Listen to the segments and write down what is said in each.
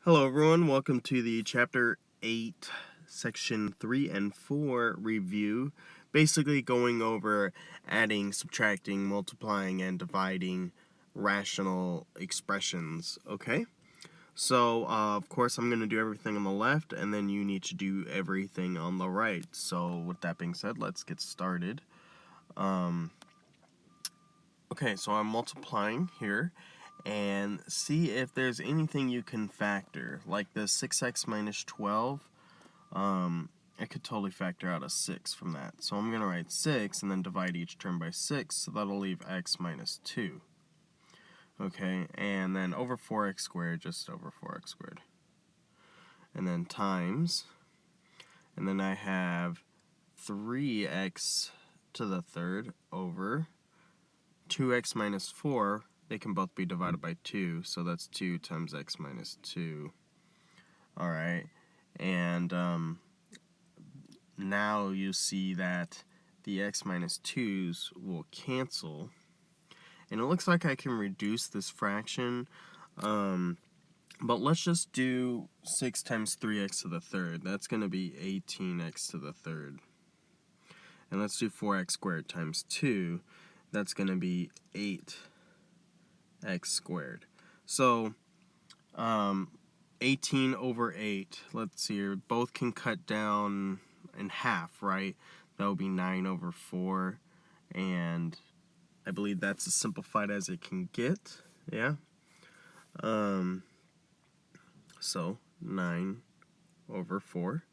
Hello everyone, welcome to the Chapter 8, Section 3 and 4 review. Basically going over adding, subtracting, multiplying, and dividing rational expressions, okay? So, of course, I'm going to do everything on the left, and then you need to do everything on the right. So, with that being said, let's get started. Okay, so I'm multiplying here, and see if there's anything you can factor, like the 6x minus 12. I could totally factor out a 6 from that. So I'm going to write 6 and then divide each term by 6, so that'll leave x minus 2. Okay, and then over 4x squared, just over 4x squared. And then times, and then I have 3x to the third over 2x minus 4. They can both be divided by 2, so that's 2 times x minus 2. Alright, and now you see that the x minus 2's will cancel. And it looks like I can reduce this fraction, but let's just do 6 times 3x to the third. That's going to be 18x to the third. And let's do 4x squared times 2. That's going to be 8x squared. So, 18 over 8, let's see here, both can cut down in half, right? That would be 9 over 4, and I believe that's as simplified as it can get, yeah? So, 9 over 4.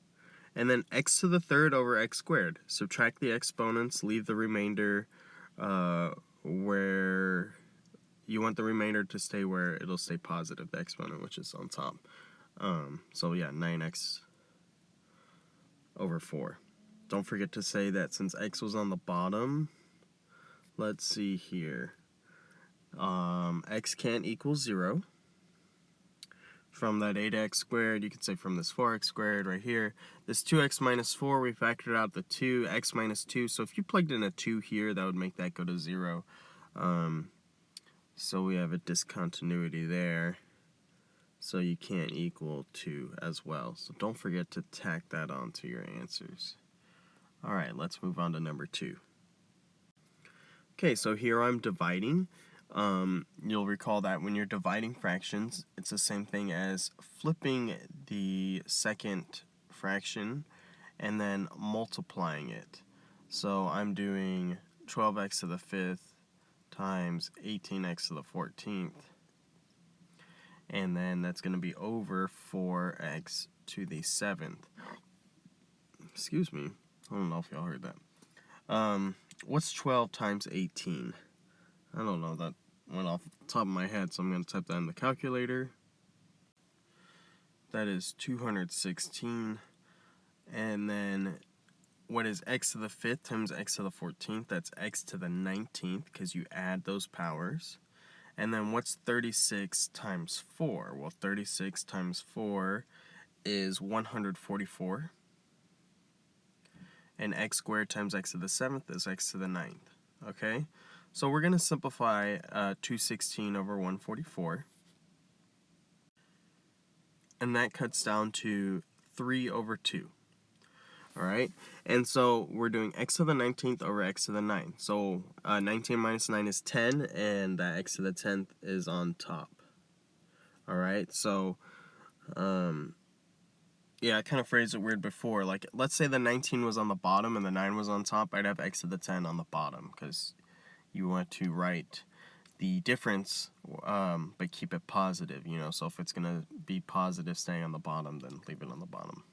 And then x to the third over x squared. Subtract the exponents, leave the remainder where you want the remainder to stay where it'll stay positive, the exponent, which is on top. So yeah, 9x over 4. Don't forget to say that since x was on the bottom, let's see here. X can't equal 0. From that 8x squared, you can say from this 4x squared right here. This 2x minus 4, we factored out the 2, x minus 2. So if you plugged in a 2 here, that would make that go to 0. So we have a discontinuity there. So you can't equal 2 as well. So don't forget to tack that onto your answers. Alright, let's move on to number 2. Okay, so here I'm dividing. You'll recall that when you're dividing fractions, it's the same thing as flipping the second fraction and then multiplying it. So I'm doing 12x to the 5th times 18x to the 14th. And then that's going to be over 4x to the 7th. Excuse me. I don't know if y'all heard that. What's 12 times 18? I don't know, that went off the top of my head, so I'm going to type that in the calculator. That is 216. And then what is x to the 5th times x to the 14th? That's x to the 19th, because you add those powers. And then what's 36 times 4? Well, 36 times 4 is 144. And x squared times x to the 7th is x to the 9th. Okay? So we're going to simplify 216 over 144. And that cuts down to 3 over 2. Alright? And so we're doing x to the 19th over x to the 9th. So 19 minus 9 is 10, and x to the 10th is on top. Alright? So, yeah, I kind of phrased it weird before. Like, let's say the 19 was on the bottom and the 9 was on top. I'd have x to the 10 on the bottom, because you want to write the difference, but keep it positive, you know. So if it's going to be positive staying on the bottom, then leave it on the bottom.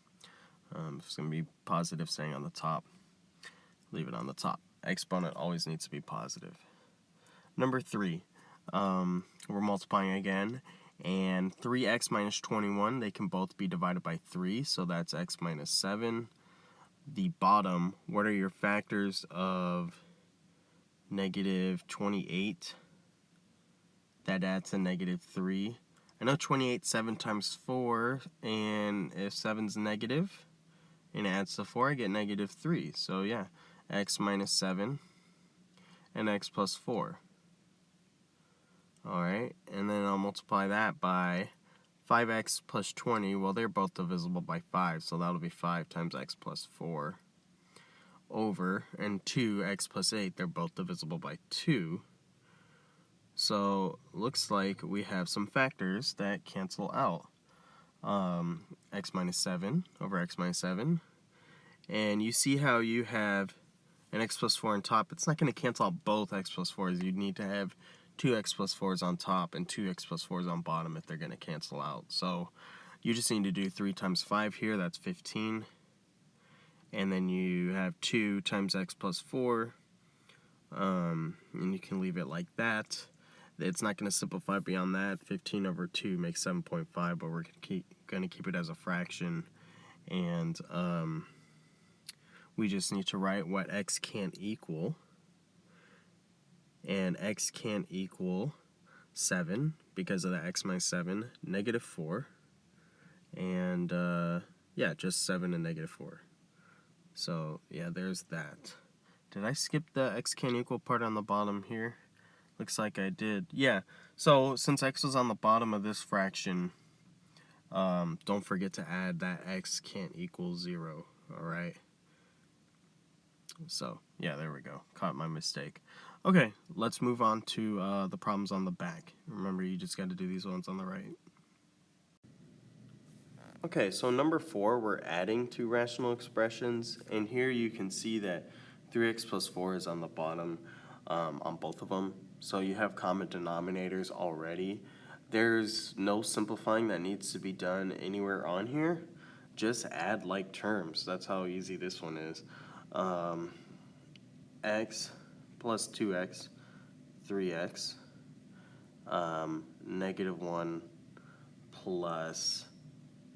If it's going to be positive staying on the top, leave it on the top. Exponent always needs to be positive. Number 3, we're multiplying again, and 3x minus 21, they can both be divided by 3, so that's x minus 7. The bottom, what are your factors of negative 28? That adds a negative 3. I know 28, 7 times 4, and if 7's negative, and it adds to 4, I get negative 3. So yeah, x minus 7 and x plus 4. Alright, and then I'll multiply that by 5x plus 20, well, they're both divisible by 5, so that'll be 5 times x plus 4 over, and 2x plus 8, they're both divisible by 2. So looks like we have some factors that cancel out. X minus 7 over x minus 7. And you see how you have an x plus 4 on top. It's not going to cancel out both x plus 4s. You'd need to have 2x plus 4s on top and 2x plus 4s on bottom if they're going to cancel out. So you just need to do 3 times 5 here. That's 15. And then you have 2 times x plus 4. And you can leave it like that. It's not going to simplify beyond that. 15 over 2 makes 7.5, but we're going to keep it as a fraction. And we just need to write what x can't equal. And x can't equal 7 because of the x minus 7, negative 4. And yeah, just 7 and negative 4. So yeah, there's that. Did I skip the x can't equal part on the bottom here? Looks like I did. Yeah, so since x was on the bottom of this fraction, don't forget to add that x can't equal 0, alright? So, yeah, there we go. Caught my mistake. Okay, let's move on to the problems on the back. Remember, you just got to do these ones on the right. Okay, so number 4, we're adding two rational expressions, and here you can see that 3x plus 4 is on the bottom on both of them. So you have common denominators already. There's no simplifying that needs to be done anywhere on here. Just add like terms. That's how easy this one is. X plus 2x, 3x, negative 1 plus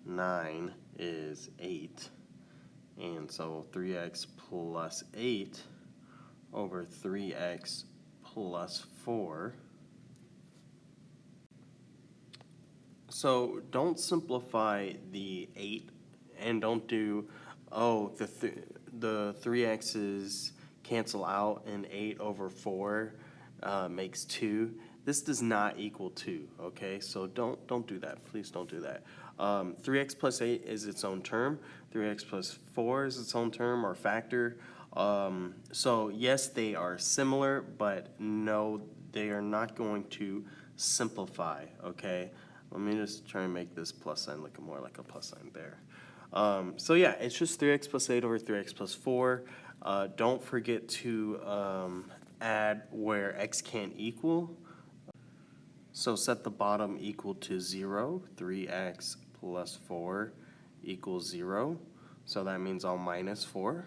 9 is 8. And so 3x plus 8 over 3x plus 4. So don't simplify the 8 and don't do, oh, the 3x's cancel out and 8 over 4 makes 2. This does not equal 2, okay? So don't do that. Please don't do that. 3x plus 8 is its own term. 3x plus 4 is its own term or factor. So yes, they are similar, but no, they are not going to simplify, okay? Let me just try and make this plus sign look more like a plus sign there. So yeah, it's just 3x plus 8 over 3x plus 4. Don't forget to add where x can't equal. So set the bottom equal to 0. 3x plus 4 equals 0. So that means I'll minus 4.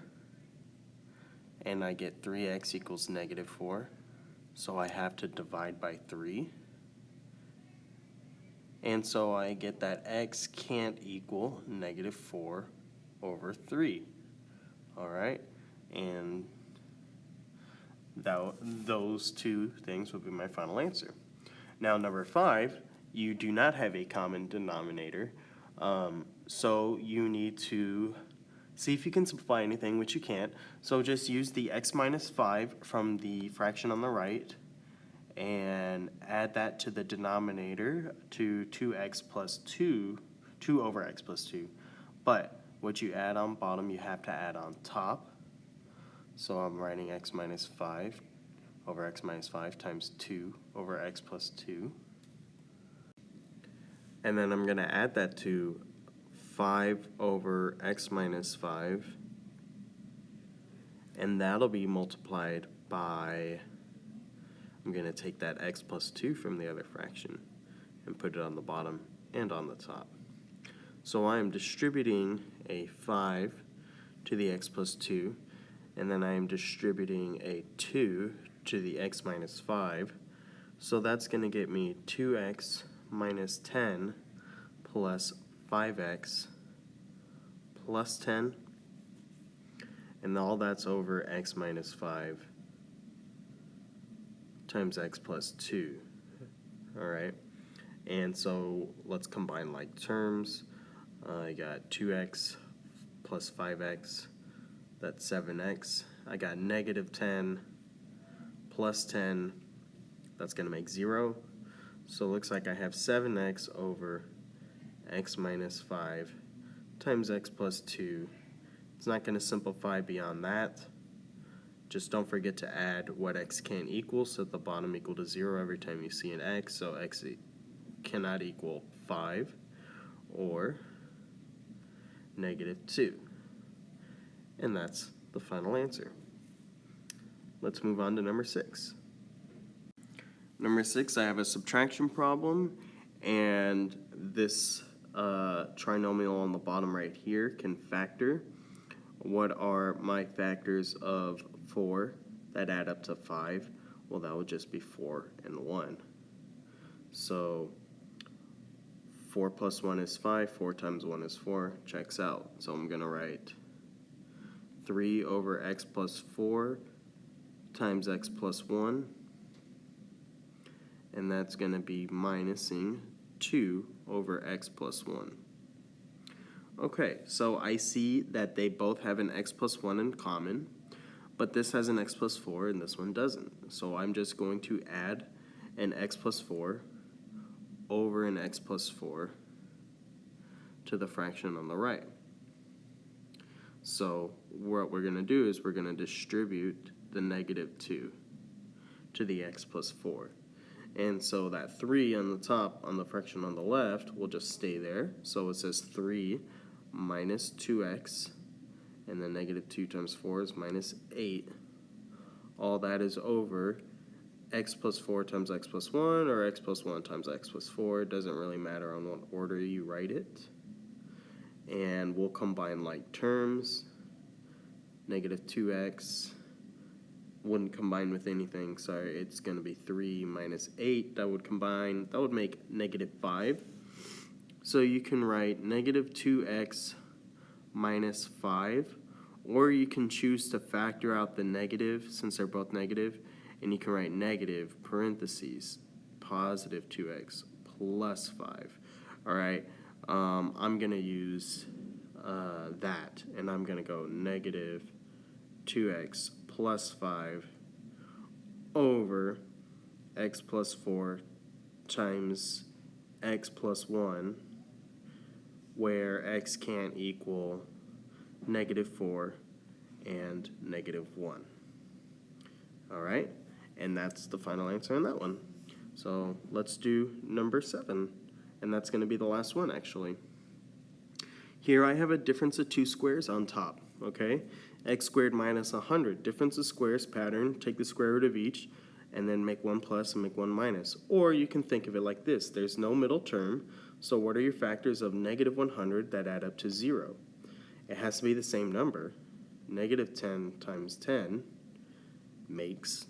And I get 3x equals negative 4. So I have to divide by 3. And so I get that x can't equal negative 4 over 3. All right? And those two things would be my final answer. Now, number 5, you do not have a common denominator. So you need to see if you can simplify anything, which you can't. So just use the x minus 5 from the fraction on the right and add that to the denominator to 2x plus 2 over x plus 2. But what you add on bottom, you have to add on top. So I'm writing x minus 5 over x minus 5 times 2 over x plus 2. And then I'm going to add that to 5 over x minus 5. And that'll be multiplied by, I'm going to take that x plus 2 from the other fraction and put it on the bottom and on the top. So I am distributing a 5 to the x plus 2, and then I am distributing a 2 to the x minus 5. So that's going to get me 2x minus 10 plus 5x plus 10, and all that's over x minus 5 times x plus 2. All right, and so let's combine like terms. I got 2x plus 5x, that's 7x. I got negative 10 plus 10, that's going to make 0. So it looks like I have 7x over x minus 5 times x plus 2. It's not going to simplify beyond that. Just don't forget to add what x can equal, so at the bottom equal to 0 every time you see an x, so x cannot equal 5 or negative 2. And that's the final answer. Let's move on to number 6. Number 6, I have a subtraction problem, and this trinomial on the bottom right here can factor. What are my factors of 4 that add up to 5? Well, that would just be 4 and 1. So 4 plus 1 is 5, 4 times 1 is 4, checks out. So I'm going to write 3 over x plus 4 times x plus 1, and that's going to be minusing 2 over x plus 1. Okay, so I see that they both have an x plus 1 in common, but this has an x plus 4 and this one doesn't. So I'm just going to add an x plus 4 over an x plus 4 to the fraction on the right. So what we're going to do is we're going to distribute the negative 2 to the x plus 4. And so that 3 on the top on the fraction on the left will just stay there. So it says 3 minus 2x, and then negative 2 times 4 is minus 8. All that is over x plus 4 times x plus 1, or x plus 1 times x plus 4. It doesn't really matter on what order you write it. And we'll combine like terms. Negative 2x wouldn't combine with anything, so it's going to be 3 minus 8. That would combine, that would make negative 5. So you can write negative 2x minus 5, or you can choose to factor out the negative since they're both negative, and you can write negative parentheses positive 2x plus 5. All right, I'm going to use that, and I'm going to go negative 2x plus 5 over x plus 4 times x plus 1, where x can't equal negative 4 and negative 1. All right, and that's the final answer on that one. So let's do number 7, and that's going to be the last one actually. Here I have a difference of two squares on top, okay? X squared minus 100, difference of squares pattern, take the square root of each, and then make one plus and make one minus. Or you can think of it like this, there's no middle term, so what are your factors of negative 100 that add up to 0? It has to be the same number. Negative 10 times 10 makes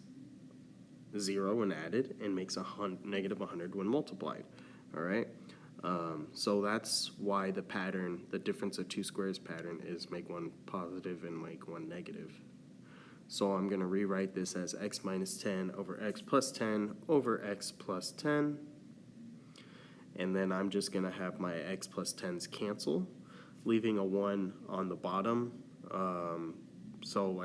0 when added and makes negative 100 when multiplied, all right? So that's why the pattern, the difference of two squares pattern, is make one positive and make one negative. So I'm going to rewrite this as x minus 10 over x plus 10 over x plus 10. And then I'm just going to have my x plus 10s cancel, leaving a 1 on the bottom. So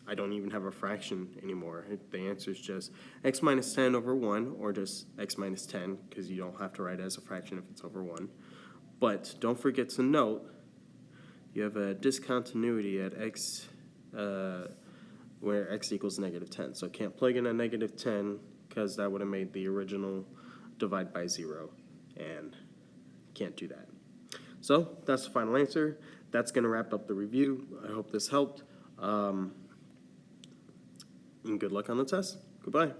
I don't even have a fraction anymore. The answer is just x minus 10 over 1, or just x minus 10, because you don't have to write it as a fraction if it's over 1. But don't forget to note, you have a discontinuity at x, where x equals negative 10. So can't plug in a negative 10, because that would have made the original divide by 0, and can't do that. So that's the final answer. That's going to wrap up the review. I hope this helped. And good luck on the test. Goodbye.